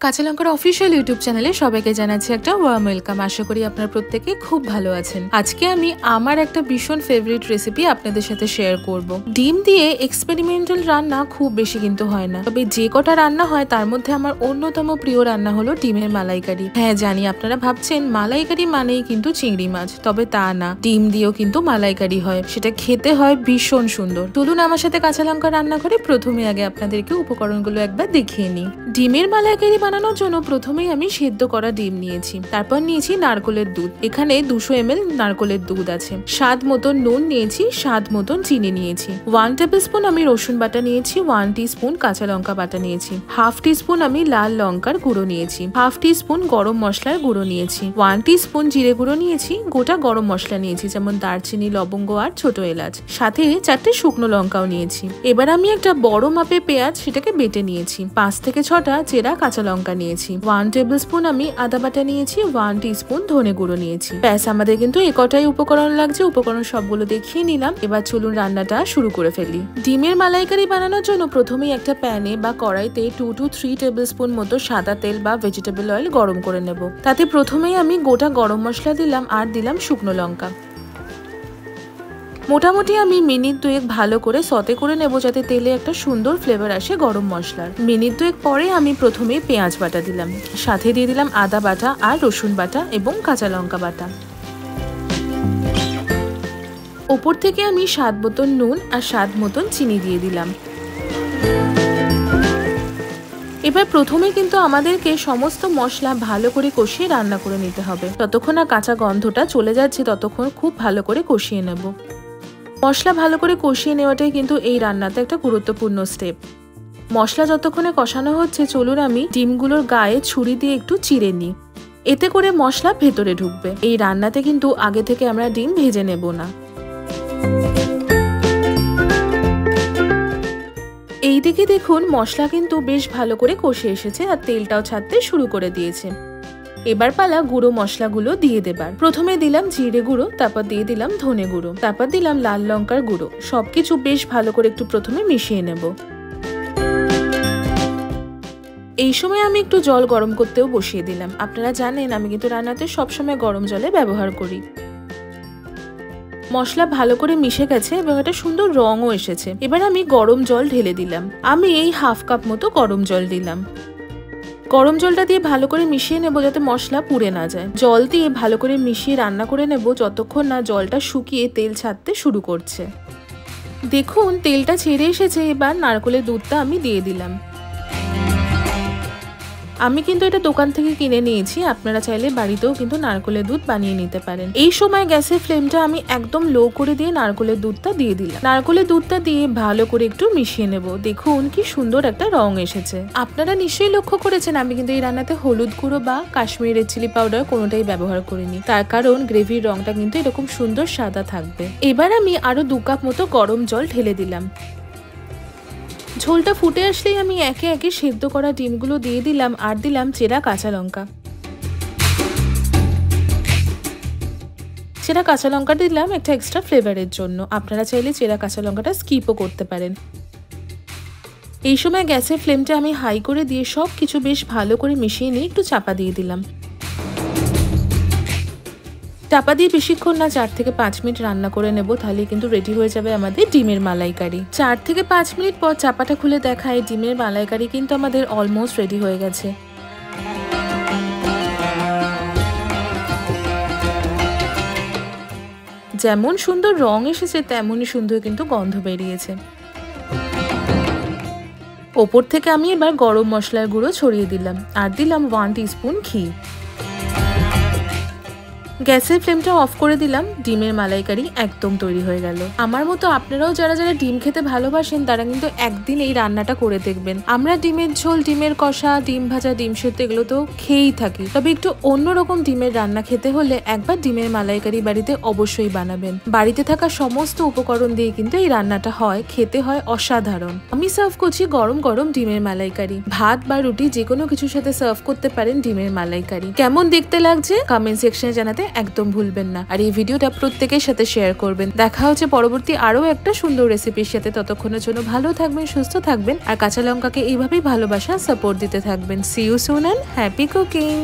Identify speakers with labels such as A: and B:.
A: কাঁচা লঙ্কার official YouTube চ্যানেলে সবাইকে জানাচ্ছি একটা ওয়ার্ম ওয়েলকাম। আশা করি আপনারা প্রত্যেকে খুব ভালো আছেন। আজকে আমি আমার একটা ভীষণ ফেভারিট রেসিপি আপনাদের সাথে শেয়ার করব। ডিম দিয়ে এক্সপেরিমেন্টাল রান্না খুব বেশি কিন্তু হয় না, তবে যে কটা রান্না হয় তার মধ্যে আমার অন্যতম প্রিয় রান্না হলো ডিমের মালাইকারি। হ্যাঁ জানি আপনারা ভাবছেন মালাইকারি মানেই কিন্তু চিংড়ি মাছ, তবে তা না, ডিম দিয়েও কিন্তু মালাইকারি হয়, সেটা খেতে হয় ভীষণ সুন্দর। চলুন আমার সাথে কাঁচা লঙ্কা রান্না করে প্রথমে আগে আপনাদেরকে উপকরণগুলো একবার দেখিয়ে নিই। ডিমের মালাইকারি বানানোর জন্য প্রথমেই আমি সেদ্ধ করা ডিম নিয়েছি, তারপর নিয়েছি নারকোলের দুধ। এখানে 200 ml নারকোলের দুধ আছে। স্বাদ মতন নুন নিয়েছি, স্বাদ মতন চিনি নিয়েছি। 1 টেবিলস্পুন আমি রসুন বাটা নিয়েছি, 1 টিস্পুন কাঁচা লঙ্কা বাটা নিয়েছি, 1/2 টিস্পুন আমি লাল লঙ্কার গুঁড়ো নিয়েছি, 1/2 টিস্পুন গরম মশলার গুঁড়ো নিয়েছি, 1 টিস্পুন জিরে গুঁড়ো নিয়েছি, গোটা গরম মশলা নিয়েছি যেমন দারচিনি, লবঙ্গ আর ছোট এলাচ, সাথে 4টে শুকনো লঙ্কাও নিয়েছি। এবার আমি একটা বড় মাপে পেঁয়াজ সেটাকে বেটে নিয়েছি, 5 থেকে 6টা চেরা কাঁচা লঙ্কা নিয়েছি, 1 টেবিলস্পুন আমি আদা বাটা নিয়েছি, 1 টিস্পুন ধনে গুঁড়ো নিয়েছি। ব্যাস, আমাদের কিন্তু কটাই উপকরণ লাগছে। উপকরণ সবগুলো দেখিয়ে নিলাম। এবার চলুন রান্নাটা শুরু করে ফেলি। ডিমের মালাইকারি বানানোর জন্য প্রথমেই একটা প্যানে বা কড়াইতে 2 to 3 টেবিলস্পুন মতো সাদা তেল বা ভেজিটেবল অয়েল গরম করে নেব। তাতে প্রথমেই আমি গোটা গরম মশলা দিলাম আর দিলাম শুকনো লঙ্কা। মোটামুটি আমি মিনিট 2 ভালো করে সতে করে নেব, যাতে তেলে একটা সুন্দর ফ্লেভার আসে গরম মশলার। মিনিট 2 পরে আমি প্রথমে পেঁয়াজ বাটা দিলাম, সাথে দিয়ে দিলাম আদা বাটা আর রসুন বাটা এবং কাঁচা লঙ্কা বাটা। ওপর থেকে আমি স্বাদ মতন নুন আর স্বাদ মতন চিনি দিয়ে দিলাম। এবার প্রথমে কিন্তু আমাদেরকে সমস্ত মশলা ভালো করে কষিয়ে রান্না করে নিতে হবে। ততক্ষণ না কাঁচা গন্ধটা চলে যাচ্ছে ততক্ষণ খুব ভালো করে কষিয়ে নেব। মশলা ভালো করে কষিয়ে নেওয়াটাই কিন্তু এই রান্নাতে একটা গুরুত্বপূর্ণ স্টেপ। মশলা যতক্ষণে কষানো হচ্ছে চলুন আমি ডিমগুলোর গায়ে ছুরি দিয়ে একটু চিড়ে নিই, এতে করে মশলা ভেতরে ঢুকবে। এই রান্নাতে কিন্তু আগে থেকে আমরা ডিম ভেজে নেব না। এইদিকে দেখুন মশলা কিন্তু বেশ ভালো করে কষে এসেছে আর তেলটাও ছাড়তে শুরু করে দিয়েছে। এবার পালা গুঁড়ো মশলাগুলো দিয়ে দেবার। প্রথমে দিলাম জিরে গুঁড়ো, তারপর দিয়ে দিলাম ধনে গুঁড়ো, তারপর দিলাম লাল লঙ্কার গুঁড়ো। সবকিছু বেশ ভালো করে একটু প্রথমে মিশিয়ে নেব। এই সময় আমি একটু জল গরম করতেও বসিয়ে দিলাম। আপনারা জানেন আমি কিন্তু রান্নাতে সবসময় গরম জলে ব্যবহার করি। মশলা ভালো করে মিশে গেছে এবং একটা সুন্দর রঙও এসেছে। এবার আমি গরম জল ঢেলে দিলাম। আমি এই 1/2 কাপ মতো গরম জল দিলাম। গরম জলটা দিয়ে ভালো করে মিশিয়ে নেব যাতে মশলা পুড়ে না যায়। জল দিয়ে ভালো করে মিশিয়ে রান্না করে নেব যতক্ষণ না জলটা শুকিয়ে তেল ছাড়তে শুরু করছে। দেখুন তেলটা ছেড়ে এসেছে। এবার নারকেলের দুধটা আমি দিয়ে দিলাম। আমি কিন্তু এটা দোকান থেকে কিনে নিয়েছি, আপনারা চাইলে বাড়িতেও কিন্তু নারকেলের দুধ বানিয়ে নিতে পারেন। এই সময় গ্যাসের ফ্লেমটা আমি একদম লো করে দিয়ে নারকেলের দুধটা দিয়ে দিলাম। নারকেলের দুধটা দিয়ে ভালো করে একটু মিশিয়ে নেব। দেখুন কি সুন্দর একটা রং এসেছে। আপনারা নিশ্চয়ই লক্ষ্য করেছেন আমি কিন্তু এই রান্নাতে হলুদ গুঁড়ো বা কাশ্মীরি রেড চিলি পাউডার কোনোটাই ব্যবহার করিনি, তার কারণ গ্রেভির রংটা কিন্তু এরকম সুন্দর সাদা থাকবে। এবার আমি আরো 2 কাপ মতো গরম জল ঢেলে দিলাম। ঝোলটা ফুটে আসলেই আমি একে একে সেদ্ধ করা ডিমগুলো দিয়ে দিলাম আর দিলাম চেরা কাঁচা লঙ্কা। চেরা কাঁচা লঙ্কা দিলাম একটা এক্সট্রা ফ্লেভারের জন্য। আপনারা চাইলে চেরা কাঁচা লঙ্কাটা স্কিপও করতে পারেন। এই সময় গ্যাসের ফ্লেমটা আমি হাই করে দিয়ে সব কিছু বেশ ভালো করে মিশিয়ে নিয়ে একটু চাপা দিয়ে দিলাম। চাপা দিয়ে বেশিক্ষণ না 4 থেকে 5 মিনিট রান্না করে নেব, তাহলে কিন্তু রেডি হয়ে যাবে আমাদের ডিমের মালাইকারি। 4 থেকে 5 মিনিট পর চাপাটা খুলে দেখায় ডিমের মালাইকারি কিন্তু আমাদের অলমোস্ট রেডি হয়ে গেছে। যেমন সুন্দর রং এসেছে তেমনই সুন্দর কিন্তু গন্ধ বেরিয়েছে। ওপর থেকে আমি এবার গরম মশলার গুঁড়ো ছড়িয়ে দিলাম আর দিলাম 1 টিস্পুন ঘি। গ্যাসের ফ্লেমটা অফ করে দিলাম। ডিমের মালাইকারি একদম তৈরি হয়ে গেল। আমার মতো আপনারাও যারা যারা ডিম খেতে ভালোবাসেন তারা কিন্তু একদিন এই রান্নাটা করে দেখবেন। আমরা ডিমের ঝোল, ডিমের কষা, ডিম ভাজা, ডিম সেদ্ধ এগুলো তো খেয়েই থাকি, তবে একটু অন্যরকম ডিমের রান্না খেতে হলে একবার ডিমের মালাইকারি বাড়িতে অবশ্যই বানাবেন। বাড়িতে থাকা সমস্ত উপকরণ দিয়ে কিন্তু এই রান্নাটা হয়, খেতে হয় অসাধারণ। আমি সার্ভ করছি গরম গরম ডিমের মালাইকারি। ভাত বা রুটি যে কোনো কিছুর সাথে সার্ভ করতে পারেন ডিমের মালাইকারি। কেমন দেখতে লাগছে কমেন্ট সেকশনে জানাতে একদম ভুলবেন না। আর এই ভিডিওটা প্রত্যেকের সাথে শেয়ার করবেন। দেখা হচ্ছে পরবর্তী আরো একটা সুন্দর রেসিপির সাথে। ততক্ষণের জন্য ভালো থাকবেন, সুস্থ থাকবেন আর কাঁচা লঙ্কাকে এইভাবেই ভালোবাসা সাপোর্ট দিতে থাকবেন। See you soon and happy cooking.